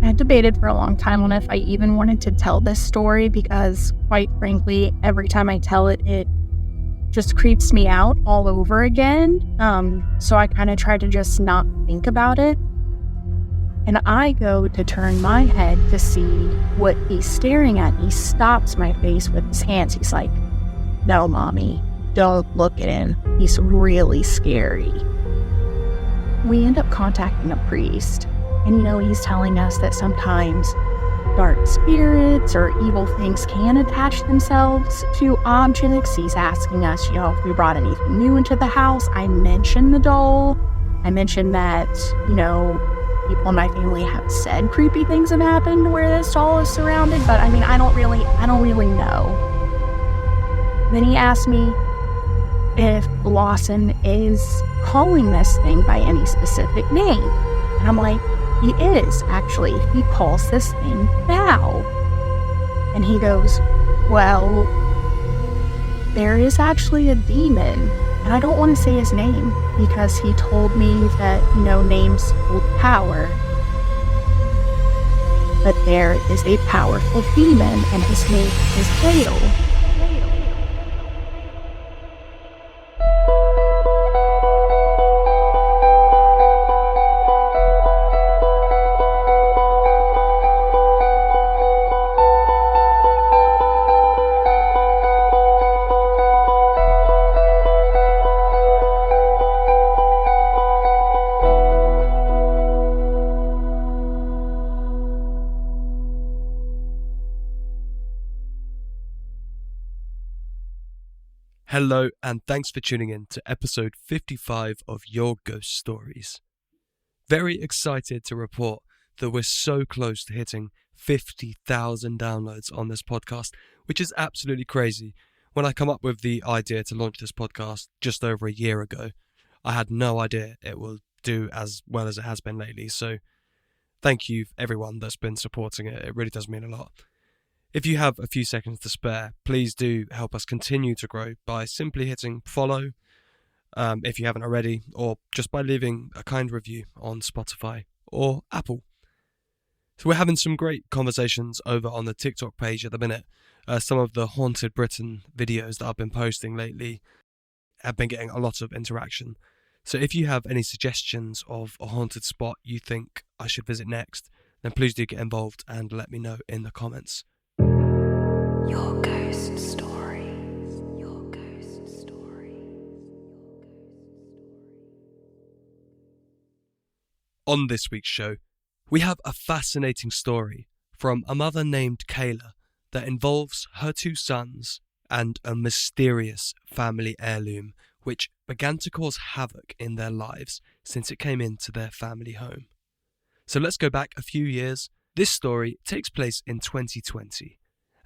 I debated for a long time on if I even wanted to tell this story because, quite frankly, every time I tell it, it just creeps me out all over again. So I kind of tried to just not think about it. And I go to turn my head to see what he's staring at. He stops my face with his hands. He's like, "No, Mommy, don't look at him. He's really scary." We end up contacting a priest. And, he's telling us that sometimes dark spirits or evil things can attach themselves to objects. He's asking us, if we brought anything new into the house. I mentioned the doll. I mentioned that, people in my family have said creepy things have happened where this doll is surrounded. But, I don't really know. Then he asked me if Lawson is calling this thing by any specific name. And I'm like, he is, actually. He calls this thing Thou. And he goes, well, there is actually a demon. And I don't want to say his name because he told me that, names hold power. But there is a powerful demon and his name is Kayla. Hello, and thanks for tuning in to episode 55 of Your Ghost Stories. Very excited to report that we're so close to hitting 50,000 downloads on this podcast, which is absolutely crazy. When I come up with the idea to launch this podcast just over a year ago, I had no idea it will do as well as it has been lately. So thank you everyone that's been supporting it. It really does mean a lot. If you have a few seconds to spare, please do help us continue to grow by simply hitting follow, if you haven't already, or just by leaving a kind review on Spotify or Apple. So we're having some great conversations over on the TikTok page at the minute. Some of the Haunted Britain videos that I've been posting lately have been getting a lot of interaction. So if you have any suggestions of a haunted spot you think I should visit next, then please do get involved and let me know in the comments. Your Ghost Stories. Your Ghost Stories. On this week's show, we have a fascinating story from a mother named Kayla that involves her two sons and a mysterious family heirloom which began to cause havoc in their lives since it came into their family home. So let's go back a few years. This story takes place in 2020.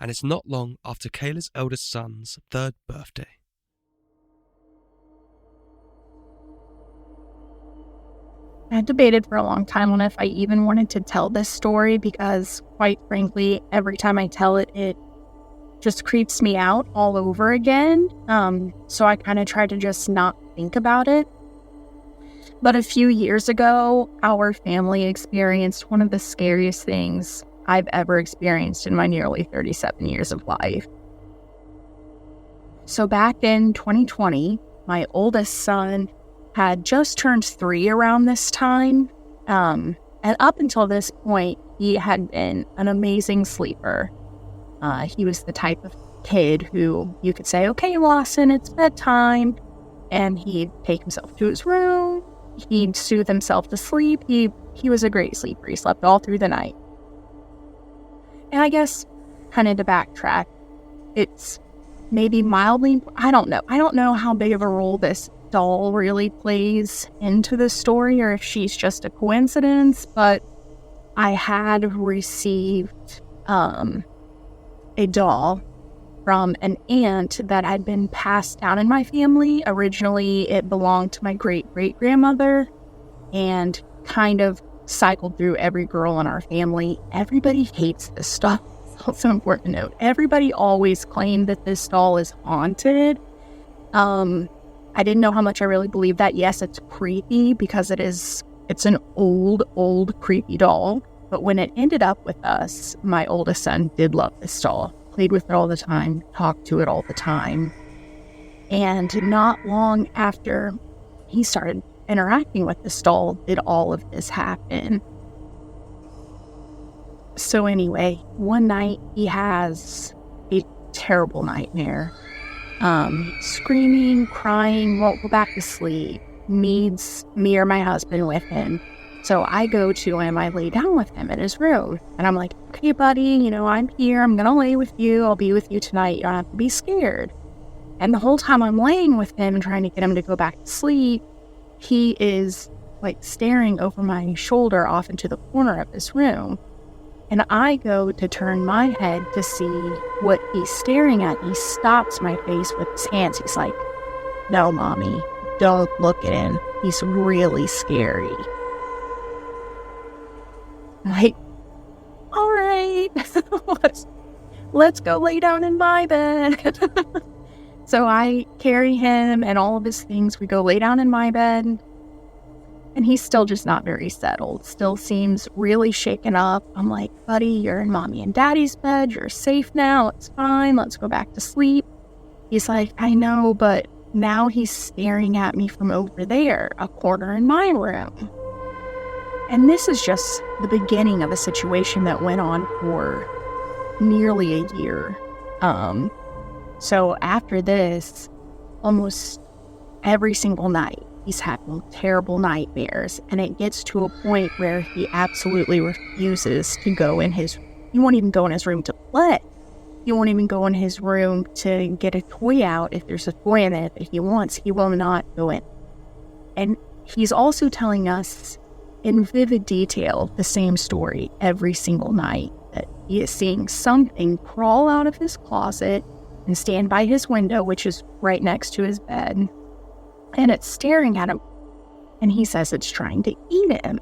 And it's not long after Kayla's eldest son's 3rd birthday. I debated for a long time on if I even wanted to tell this story because, quite frankly, every time I tell it, it just creeps me out all over again. So I kind of tried to just not think about it. But a few years ago, our family experienced one of the scariest things I've ever experienced in my nearly 37 years of life. So back in 2020, my oldest son had just turned 3 around this time. And up until this point, he had been an amazing sleeper. He was the type of kid who you could say, "Okay, Lawson, it's bedtime." And he'd take himself to his room. He'd soothe himself to sleep. He was a great sleeper. He slept all through the night. And I guess, kind of to backtrack, it's maybe mildly, I don't know how big of a role this doll really plays into the story or if she's just a coincidence, but I had received a doll from an aunt that had been passed down in my family. Originally, it belonged to my great-great-grandmother and kind of cycled through every girl in our family. Everybody hates this doll. It's also important to note. Everybody always claimed that this doll is haunted. I didn't know how much I really believed that. Yes, it's creepy because it's an old creepy doll. But when it ended up with us, my oldest son did love this doll, played with it all the time, talked to it all the time. And not long after he started interacting with this doll did all of this happen. So anyway, one night he has a terrible nightmare. Screaming, crying, won't go back to sleep, needs me or my husband with him. So I go to him, I lay down with him in his room. And I'm like, okay, buddy, I'm here. I'm going to lay with you. I'll be with you tonight. You don't have to be scared. And the whole time I'm laying with him and trying to get him to go back to sleep, he is staring over my shoulder off into the corner of his room. And I go to turn my head to see what he's staring at. He stops my face with his hands. He's like, no, mommy, don't look at him. He's really scary. I'm like, all right, let's go lay down in my bed. So I carry him and all of his things. We go lay down in my bed. And he's still just not very settled. Still seems really shaken up. I'm like, buddy, you're in mommy and daddy's bed. You're safe now. It's fine. Let's go back to sleep. He's like, I know, but now he's staring at me from over there, a corner in my room. And this is just the beginning of a situation that went on for nearly a year. So after this, almost every single night, he's having terrible nightmares. And it gets to a point where he absolutely refuses to go in his... He won't even go in his room to play. He won't even go in his room to get a toy out if there's a toy in it that he wants. He will not go in. And he's also telling us in vivid detail the same story every single night, that he is seeing something crawl out of his closet and stand by his window, which is right next to his bed, and it's staring at him, and he says it's trying to eat him.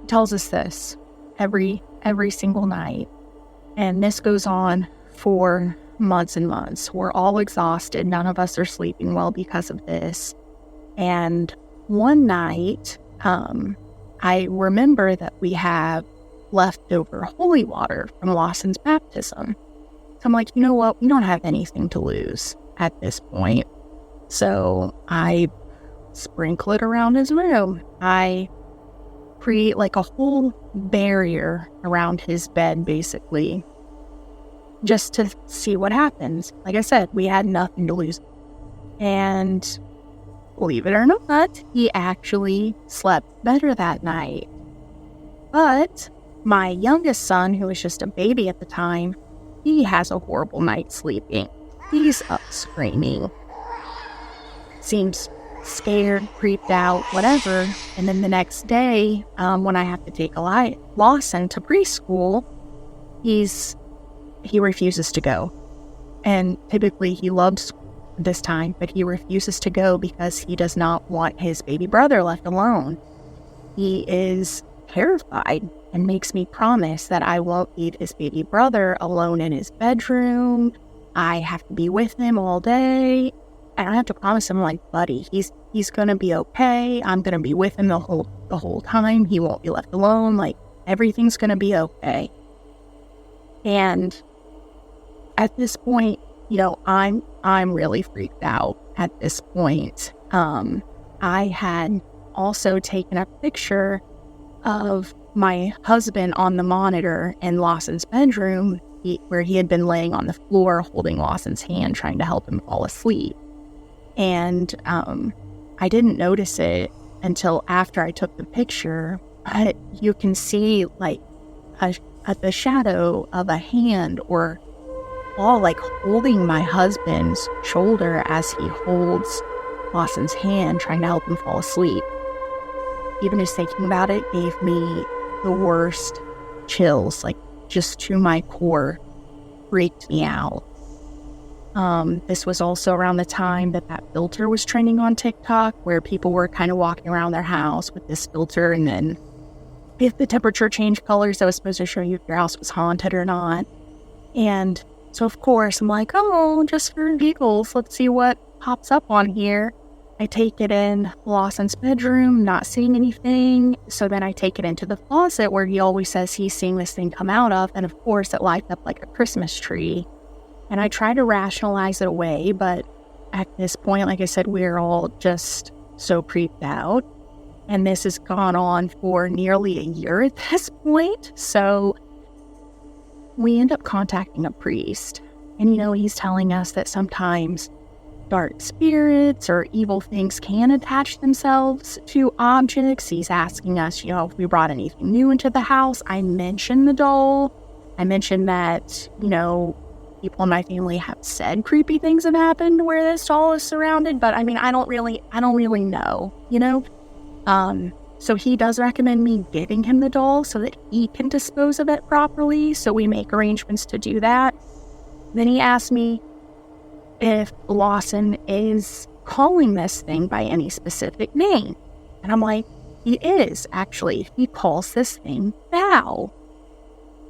He tells us this every single night, and this goes on for months and months. We're all exhausted. None of us are sleeping well because of this. And one night, I remember that we have leftover holy water from Lawson's baptism. So I'm like, you know what? We don't have anything to lose at this point. So I sprinkle it around his room. I create a whole barrier around his bed, basically, just to see what happens. Like I said, we had nothing to lose. And believe it or not, he actually slept better that night. But my youngest son, who was just a baby at the time, he has a horrible night sleeping. He's up screaming. Seems scared, creeped out, whatever. And then the next day, when I have to take Lawson to preschool, he refuses to go. And typically he loves this time, but he refuses to go because he does not want his baby brother left alone. He is terrified and makes me promise that I won't leave his baby brother alone in his bedroom. I have to be with him all day. And I have to promise him, buddy, he's gonna be okay. I'm gonna be with him the whole time. He won't be left alone. Everything's gonna be okay. And at this point, I'm really freaked out at this point. I had also taken a picture of my husband on the monitor in Lawson's bedroom, where he had been laying on the floor holding Lawson's hand, trying to help him fall asleep. And I didn't notice it until after I took the picture, but you can see the shadow of a hand or all holding my husband's shoulder as he holds Lawson's hand, trying to help him fall asleep. Even just thinking about it gave me the worst chills, just to my core, freaked me out. This was also around the time that filter was trending on TikTok, where people were kind of walking around their house with this filter, and then if the temperature changed colors, that was supposed to show you if your house was haunted or not. And so, of course, I'm like, oh, just for giggles, let's see what pops up on here. I take it in Lawson's bedroom, not seeing anything. So then I take it into the closet where he always says he's seeing this thing come out of. And of course, it lights up like a Christmas tree. And I try to rationalize it away, but at this point, like I said, we're all just so creeped out. And this has gone on for nearly a year at this point. So we end up contacting a priest. And, he's telling us that sometimes dark spirits or evil things can attach themselves to objects. He's asking us, if we brought anything new into the house. I mentioned the doll. I mentioned that, people in my family have said creepy things have happened where this doll is surrounded. But I don't really know, So he does recommend me giving him the doll so that he can dispose of it properly. So we make arrangements to do that. Then he asked me if Lawson is calling this thing by any specific name. And I'm like, he is, actually. He calls this thing Bow.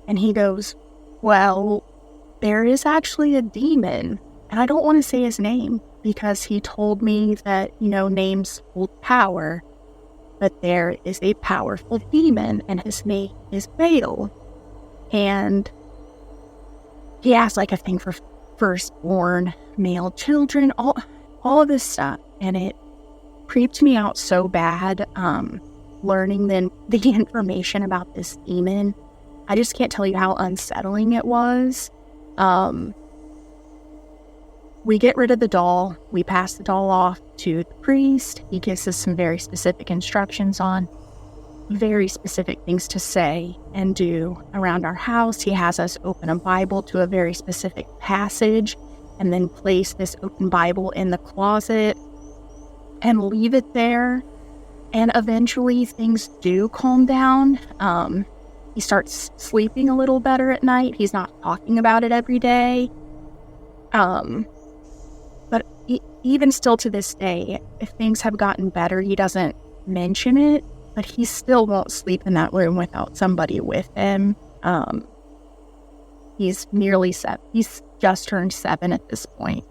And he goes, well, there is actually a demon. And I don't want to say his name because he told me that, names hold power. But there is a powerful demon, and his name is Baal. And he asked like a thing for firstborn male children, all of this stuff. And it creeped me out so bad, learning the information about this demon. I just can't tell you how unsettling it was. We get rid of the doll. We pass the doll off to the priest. He gives us some very specific instructions on very specific things to say and do around our house. He has us open a Bible to a very specific passage and then place this open Bible in the closet and leave it there. And eventually things do calm down. He starts sleeping a little better at night. He's not talking about it every day. But even still to this day, if things have gotten better, he doesn't mention it, but he still won't sleep in that room without somebody with him. He's nearly 7. He's just turned 7 at this point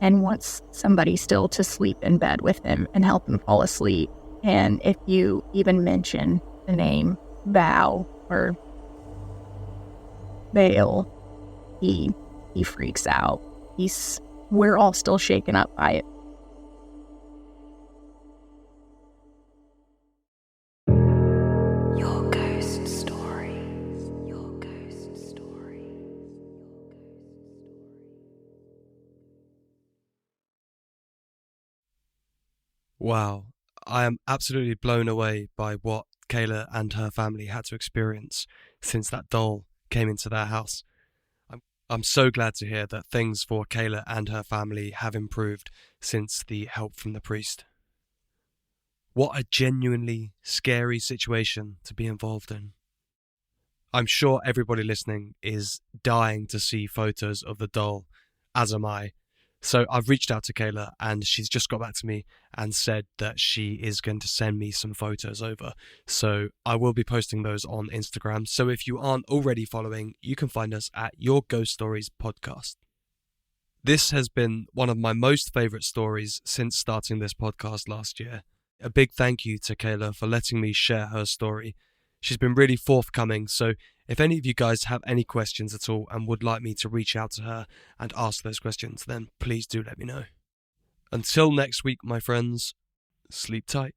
and wants somebody still to sleep in bed with him and help him fall asleep. And if you even mention the name Bow or Baal, he freaks out. We're all still shaken up by it. Your ghost story. Your ghost story. Wow, I am absolutely blown away by what Kayla and her family had to experience since that doll came into their house. I'm so glad to hear that things for Kayla and her family have improved since the help from the priest. What a genuinely scary situation to be involved in. I'm sure everybody listening is dying to see photos of the doll, as am I. So I've reached out to Kayla and she's just got back to me and said that she is going to send me some photos over. So I will be posting those on Instagram. So if you aren't already following, you can find us at Your Ghost Stories Podcast. This has been one of my most favourite stories since starting this podcast last year. A big thank you to Kayla for letting me share her story. She's been really forthcoming, so if any of you guys have any questions at all and would like me to reach out to her and ask those questions, then please do let me know. Until next week, my friends, sleep tight.